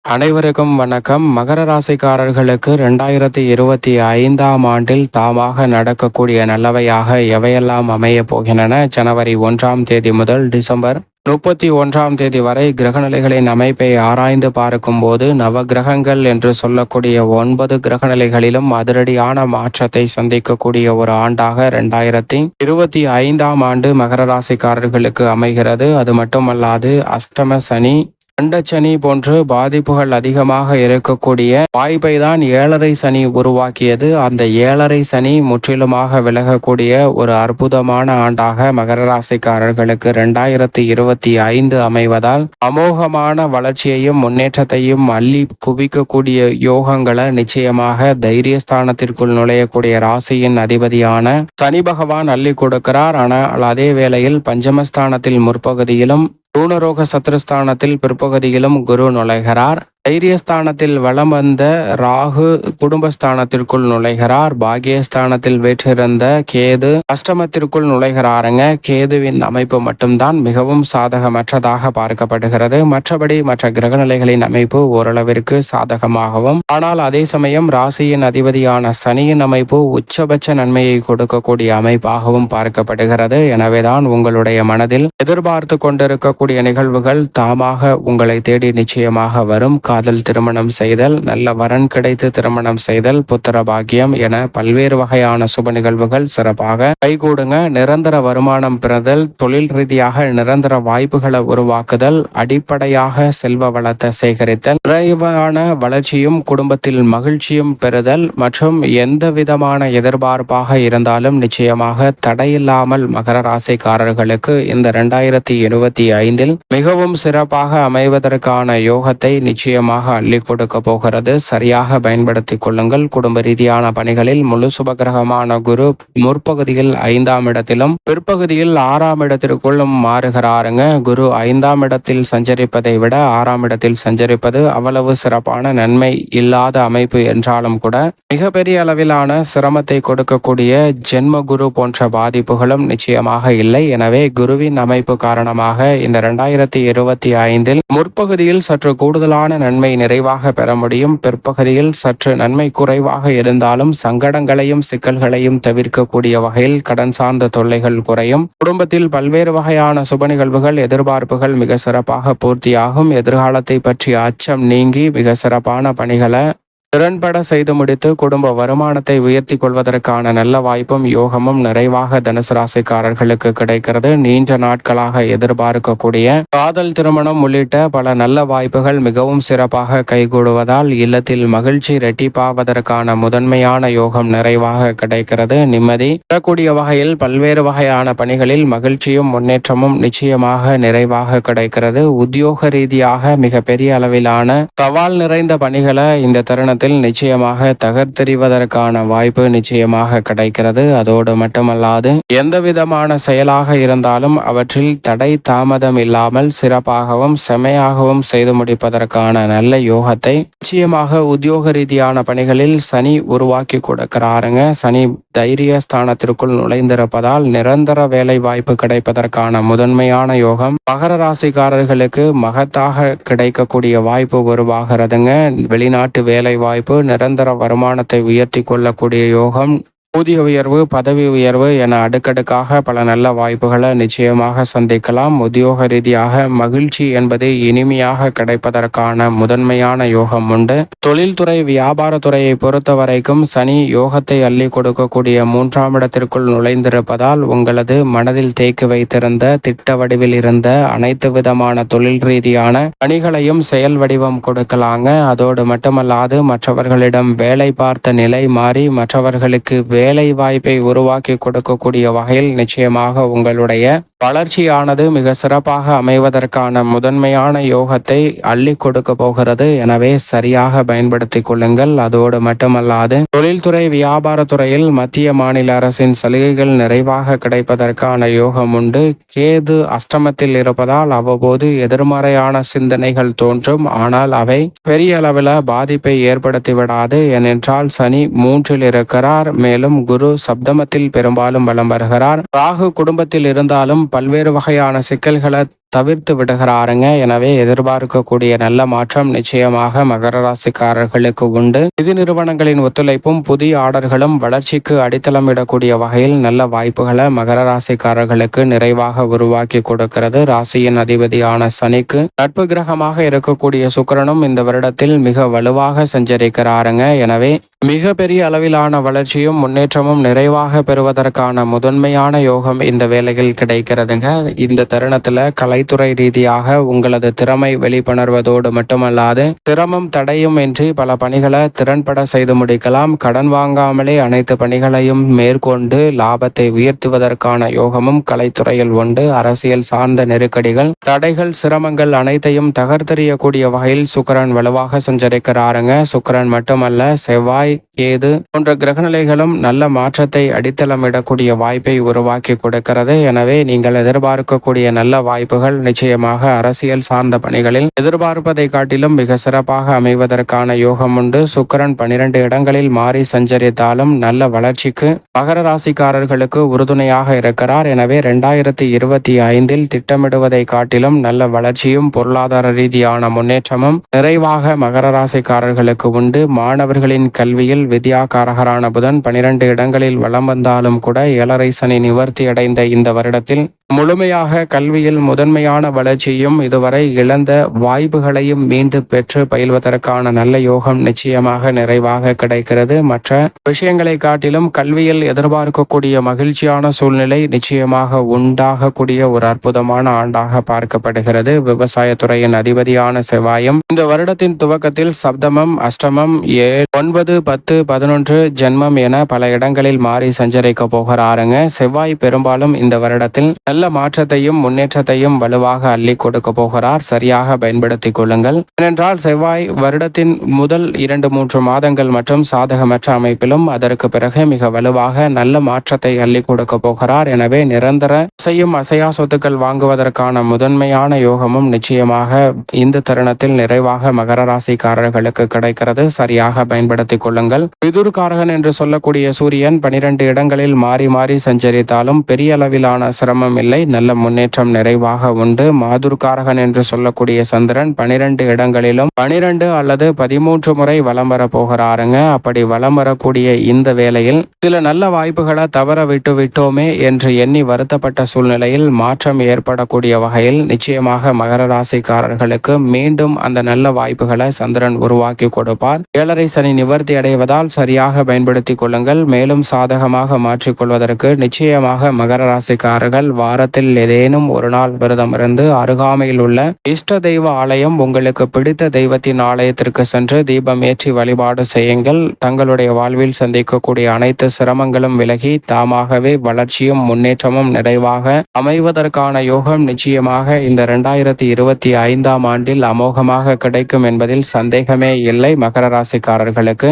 அனைவருக்கும் வணக்கம். மகர ராசிக்காரர்களுக்கு 2025ஆம் ஆண்டில் தாமாக நடக்கக்கூடிய நல்லவையாக எவையெல்லாம் அமைய போகின்றன? ஜனவரி 1ஆம் தேதி முதல் டிசம்பர் 31ஆம் தேதி வரை கிரகநிலைகளின் அமைப்பை ஆராய்ந்து பார்க்கும்போது நவகிரகங்கள் என்று சொல்லக்கூடிய 9 கிரகநிலைகளிலும் அதிரடியான மாற்றத்தை சந்திக்கக்கூடிய ஒரு ஆண்டாக 2025ஆம் ஆண்டு மகர ராசிக்காரர்களுக்கு அமைகிறது. அது மட்டுமல்லாது அஷ்டம சனி, அண்டச்சனி போன்று பாதிப்புகள் அதிகமாக இருக்கக்கூடிய வாய்ப்பை தான் ஏழரை சனி உருவாக்கியது. அந்த ஏழரை சனி முற்றிலுமாக விலகக்கூடிய ஒரு அற்புதமான ஆண்டாக மகர ராசிக்காரர்களுக்கு 2025 அமைவதால் அமோகமான வளர்ச்சியையும் முன்னேற்றத்தையும் அள்ளி குவிக்கக்கூடிய யோகங்களை நிச்சயமாக தைரியஸ்தானத்திற்குள் நுழையக்கூடிய ராசியின் அதிபதியான சனி பகவான் அள்ளி கொடுக்கிறார். ஆனால் அதே வேளையில் பஞ்சமஸ்தானத்தில் முற்பகுதியிலும் ரூணரோக சத்ருஸ்தானத்தில் பிற்பகுதியிலும் குரு நுழைகிறார். தைரியஸ்தானத்தில் வலம் வந்த ராகு குடும்பஸ்தானத்திற்குள் நுழைகிறார். பாகியஸ்தானத்தில் வீற்றிருந்த கேது அஷ்டமத்திற்குள் நுழைகிறாருங்க. கேதுவின் அமைப்பு மட்டும்தான் மிகவும் சாதகமற்றதாக பார்க்கப்படுகிறது. மற்றபடி மற்ற கிரகநிலைகளின் அமைப்பு ஓரளவிற்கு சாதகமாகவும், ஆனால் அதே சமயம் ராசியின் அதிபதியான சனியின் அமைப்பு உச்சபட்ச நன்மையை கொடுக்கக்கூடிய அமைப்பாகவும் பார்க்கப்படுகிறது. எனவேதான் உங்களுடைய மனதில் எதிர்பார்த்து கொண்டிருக்கக்கூடிய நிகழ்வுகள் தாமாக உங்களை தேடி நிச்சயமாக வரும். காதல் திருமணம் செய்தல், நல்ல வரன் கிடைத்து திருமணம் செய்தல், புத்திர பாக்கியம் என பல்வேறு வகையான சுப நிகழ்வுகள் சிறப்பாக கைகூடுங்க. நிரந்தர வருமானம் பெறுதல், தொழில் ரீதியாக நிரந்தர வாய்ப்புகளை உருவாக்குதல், அடிப்படையாக செல்வ வளத்தை சேகரித்தல், நிறைவான வளர்ச்சியும் குடும்பத்தில் மகிழ்ச்சியும் பெறுதல் மற்றும் எந்த விதமான எதிர்பார்ப்பாக இருந்தாலும் நிச்சயமாக தடையில்லாமல் மகர ராசிக்காரர்களுக்கு இந்த 2025 மிகவும் சிறப்பாக அமைவதற்கான யோகத்தை நிச்சயமாக அள்ளி கொடுக்க போகிறது. சரியாக பயன்படுத்திக் கொள்ளுங்கள். குடும்ப ரீதியான பணிகளில் முழு சுபகிரகமான குரு முற்பகுதியில் 5ஆம் இடத்திலும் பிற்பகுதியில் 6ஆம் இடத்திற்குள்ளும் மாறுகிறாருங்க. குரு 5ஆம் இடத்தில் சஞ்சரிப்பதை விட 6ஆம் இடத்தில் சஞ்சரிப்பது அவ்வளவு சிறப்பான நன்மை இல்லாத அமைப்பு என்றாலும் கூட மிகப்பெரிய அளவிலான சிரமத்தை கொடுக்கக்கூடிய ஜென்ம குரு போன்ற பாதிப்புகளும் நிச்சயமாக இல்லை. எனவே குருவின் அமைப்பு காரணமாக இந்த 2025 முற்பகுதியில் சற்று கூடுதலான நன்மை நிறைவாக பெற முடியும். பிற்பகுதியில் சற்று நன்மை குறைவாக இருந்தாலும் சங்கடங்களையும் சிக்கல்களையும் தவிர்க்கக்கூடிய வகையில் கடன் சார்ந்த தொல்லைகள் குறையும். குடும்பத்தில் பல்வேறு வகையான சுப நிகழ்வுகள், எதிர்பார்ப்புகள் மிக சிறப்பாக பூர்த்தியாகும். எதிர்காலத்தை பற்றிய அச்சம் நீங்கி மிக சிறப்பான பணிகளை திறன்பட செய்து முடித்து குடும்ப வருமானத்தை உயர்த்தி கொள்வதற்கான நல்ல வாய்ப்பும் யோகமும் நிறைவாக தனுசு ராசிக்காரர்களுக்கு கிடைக்கிறது. நீண்ட நாட்களாக எதிர்பார்க்கக்கூடிய காதல் திருமணம் உள்ளிட்ட பல நல்ல வாய்ப்புகள் மிகவும் சிறப்பாக கைகூடுவதால் இல்லத்தில் மகிழ்ச்சி இரட்டிப்பாவதற்கான முதன்மையான யோகம் நிறைவாக கிடைக்கிறது. நிம்மதி பெறக்கூடிய வகையில் பல்வேறு வகையான பணிகளில் மகிழ்ச்சியும் முன்னேற்றமும் நிச்சயமாக நிறைவாக கிடைக்கிறது. உத்தியோக ரீதியாக மிக பெரிய அளவிலான சவால் நிறைந்த பணிகளை இந்த தருணத்தில் நிச்சயமாக தகர்த்தெறிவதற்கான வாய்ப்பு நிச்சயமாக கிடைக்கிறது. அதோடு மட்டுமல்லாது எந்த விதமான செயலாக இருந்தாலும் அவற்றில் தடை தாமதம் இல்லாமல் சிறப்பாகவும் செமையாகவும் செய்து முடிப்பதற்கான நல்ல யோகத்தை நிச்சயமாக உத்தியோக ரீதியான பணிகளில் சனி உருவாக்கி கொடுக்கிறாருங்க. சனி தைரிய ஸ்தானத்திற்குள் நுழைந்திருப்பதால் நிரந்தர வேலை வாய்ப்பு கிடைப்பதற்கான முதன்மையான யோகம் மகர ராசிக்காரர்களுக்கு மகத்தாக கிடைக்கக்கூடிய வாய்ப்பு உருவாகிறதுங்க. வெளிநாட்டு வேலை வாய்ப்பு, நிரந்தர வருமானத்தை உயர்த்தி கொள்ளக்கூடிய யோகம், ஊதிய உயர்வு, பதவி உயர்வு என அடுக்கடுக்காக பல நல்ல வாய்ப்புகளை நிச்சயமாக சந்திக்கலாம். உத்தியோக ரீதியாக மகிழ்ச்சி என்பது இனிமையாக கிடைப்பதற்கான முதன்மையான யோகம் உண்டு. தொழில்துறை, வியாபாரத்துறையை பொறுத்த வரைக்கும் சனி யோகத்தை அள்ளி கொடுக்கக்கூடிய 3ஆம் இடத்திற்குள் நுழைந்திருப்பதால் உங்களது மனதில் தேக்கி வைத்திருந்த திட்ட வடிவில் இருந்த அனைத்து விதமான தொழில் ரீதியான பணிகளையும் செயல் வடிவம் கொடுக்கலாங்க. அதோடு மட்டுமல்லாது மற்றவர்களிடம் வேலை பார்த்த நிலை மாறி மற்றவர்களுக்கு வேலை வாய்ப்பை உருவாக்கி கொடுக்கக்கூடிய வகையில் நிச்சயமாக உங்களுடைய வளர்ச்சியானது மிக சிறப்பாக அமைவதற்கான முதன்மையான யோகத்தை அள்ளி கொடுக்க போகிறது. எனவே சரியாக பயன்படுத்திக் கொள்ளுங்கள். அதோடு மட்டுமல்லாது தொழில்துறை, வியாபாரத்துறையில் மத்திய மாநில அரசின் சலுகைகள் நிறைவாக கிடைப்பதற்கான யோகம் உண்டு. கேது அஷ்டமத்தில் இருப்பதால் அவ்வப்போது எதிர்மறையான சிந்தனைகள் தோன்றும். ஆனால் அவை பெரிய அளவில் பாதிப்பை ஏற்படுத்தி விடாது. ஏனென்றால் சனி 3இல் இருக்கிறார். மேலும் இருந்தாலும் குரு சப்தமத்தில் பெரும்பாலும் வலம் வருகிறார். ராகு குடும்பத்தில் இருந்தாலும் பல்வேறு வகையான சிக்கல்களை தவிர்த்து விடுகிறாருங்க. எனவே எதிர்பார்க்கக்கூடிய நல்ல மாற்றம் நிச்சயமாக மகர ராசிக்காரர்களுக்கு உண்டு. நிதி நிறுவனங்களின் ஒத்துழைப்பும் புதிய ஆர்டர்களும் வளர்ச்சிக்கு அடித்தளமிடக்கூடிய வகையில் நல்ல வாய்ப்புகளை மகர ராசிக்காரர்களுக்கு நிறைவாக உருவாக்கி கொடுக்கிறது. ராசியின் அதிபதியான சனிக்கு நட்பு கிரகமாக இருக்கக்கூடிய சுக்கிரனும் இந்த வருடத்தில் மிக வலுவாக சஞ்சரிக்கிறாருங்க. எனவே மிக பெரிய அளவிலான வளர்ச்சியும் முன்னேற்றமும் நிறைவாக பெறுவதற்கான முதன்மையான யோகம் இந்த வேளையில் கிடைக்கிறதுங்க. இந்த தருணத்துல கலைத்துறை ரீதியாக உங்களது திறமை வெளிப்பணர்வதோடு மட்டுமல்லாது சிரமம் தடையும் இன்றி பல பணிகளை திறன்பட செய்து முடிக்கலாம். கடன் வாங்காமலே அனைத்து பணிகளையும் மேற்கொண்டு லாபத்தை உயர்த்துவதற்கான யோகமும் கலைத்துறையில் உண்டு. அரசியல் சார்ந்த நெருக்கடிகள், தடைகள், சிரமங்கள் அனைத்தையும் தகர்த்தெறியக்கூடிய வகையில் சுக்கிரன் வலுவாக சஞ்சரிக்கிறாருங்க. சுக்கிரன் மட்டுமல்ல, செவ்வாய், கேது போன்ற கிரகநிலைகளும் நல்ல மாற்றத்தை அடித்தளமிடக்கூடிய வாய்ப்பை உருவாக்கி கொடுக்கிறது. எனவே நீங்கள் எதிர்பார்க்கக்கூடிய நல்ல வாய்ப்புகள் நிச்சயமாக அரசியல் சார்ந்த பணிகளில் எதிர்பார்ப்பதை காட்டிலும் மிக சிறப்பாக அமைவதற்கான யோகம் உண்டு. சுக்கிரன் 12 இடங்களில் மாறி சஞ்சரித்தாலும் நல்ல வளர்ச்சிக்கு மகர ராசிக்காரர்களுக்கு உறுதுணையாக இருக்கிறார். எனவே 2025 திட்டமிடுவதை காட்டிலும் நல்ல வளர்ச்சியும் பொருளாதார ரீதியான முன்னேற்றமும் நிறைவாக மகர ராசிக்காரர்களுக்கு உண்டு. மாணவர்களின் கல்வியில் வித்யாகாரகரான புதன் 12 இடங்களில் வலம் வந்தாலும் கூட 7.5 சனி நிவர்த்தி அடைந்த இந்த வருடத்தில் முழுமையாக கல்வியில் முதன்மையான வளர்ச்சியும் இதுவரை இழந்த வாய்ப்புகளையும் மீண்டும் பெற்று பயில்வதற்கான நல்ல யோகம் நிச்சயமாக நிறைவாக கிடைக்கிறது. மற்ற விஷயங்களை காட்டிலும் கல்வியில் எதிர்பார்க்கக்கூடிய மகிழ்ச்சியான சூழ்நிலை நிச்சயமாக உண்டாகக்கூடிய ஒரு அற்புதமான ஆண்டாக பார்க்கப்படுகிறது. விவசாயத்துறையின் அதிபதியான செவ்வாயும் இந்த வருடத்தின் துவக்கத்தில் சப்தமம், அஷ்டமம், 9, 10, 11 ஜென்மம் என பல இடங்களில் மாறி சஞ்சரிக்க போகிறாருங்க. செவ்வாய் பெரும்பாலும் இந்த வருடத்தில் நல்ல மாற்றத்தையும் முன்னேற்றத்தையும் வலுவாக அள்ளி கொடுக்க போகிறார். சரியாக பயன்படுத்திக் கொள்ளுங்கள். ஏனென்றால் செவ்வாய் வருடத்தின் முதல் 2-3 மாதங்கள் மற்றும் சாதகமற்ற அமைப்பிலும் அதற்கு பிறகு மிக வலுவாக நல்ல மாற்றத்தை அள்ளி கொடுக்க போகிறார். எனவே நிரந்தர அசையும் அசையா சொத்துக்கள் வாங்குவதற்கான முதன்மையான யோகமும் நிச்சயமாக இந்த தருணத்தில் நிறைவாக மகர ராசிக்காரர்களுக்கு கிடைக்கிறது. சரியாக பயன்படுத்திக் கொள்ளுங்கள். விதுர்காரகன் என்று சொல்லக்கூடிய சூரியன் 12 இடங்களில் மாறி மாறி சஞ்சரித்தாலும் பெரிய அளவிலான சிரமம் இல்லை. நல்ல முன்னேற்றம் நிறைவாக உண்டு. மாதுர்காரகன் என்று சொல்லக்கூடிய சந்திரன் 12 இடங்களிலும் 12 அல்லது 13 முறை வலம் வர போகிறாருங்க. அப்படி வலம் வரக்கூடிய இந்த வேளையில் சில நல்ல வாய்ப்புகளை தவற விட்டோமே என்று எண்ணி வருத்தப்பட்ட சூழ்நிலையில் மாற்றம் ஏற்படக்கூடிய வகையில் நிச்சயமாக மகர ராசிக்காரர்களுக்கு மீண்டும் அந்த நல்ல வாய்ப்புகளை சந்திரன் உருவாக்கி கொடுப்பார். 7.5 சனி நிவர்த்தி அடைவதால் சரியாக பயன்படுத்திக் கொள்ளுங்கள். மேலும் சாதகமாக மாற்றிக்கொள்வதற்கு நிச்சயமாக மகர ராசிக்காரர்கள் வாரத்தில் ஏதேனும் ஒரு நாள் விரதம் இருந்து அருகாமையில் உள்ள இஷ்ட தெய்வ ஆலயம், உங்களுக்கு பிடித்த தெய்வத்தின் ஆலயத்திற்கு சென்று தீபம் ஏற்றி வழிபாடு செய்யுங்கள். தங்களுடைய வாழ்வில் சந்திக்கக்கூடிய அனைத்து சிரமங்களும் விலகி தாமாகவே வளர்ச்சியும் முன்னேற்றமும் நிறைவாக அமைவதற்கான யோகம் நிச்சயமாக இந்த 2025 ஆண்டில் அமோகமாக கிடைக்கும் என்பதில் சந்தேகமே இல்லை. மகர ராசிக்காரர்களுக்கு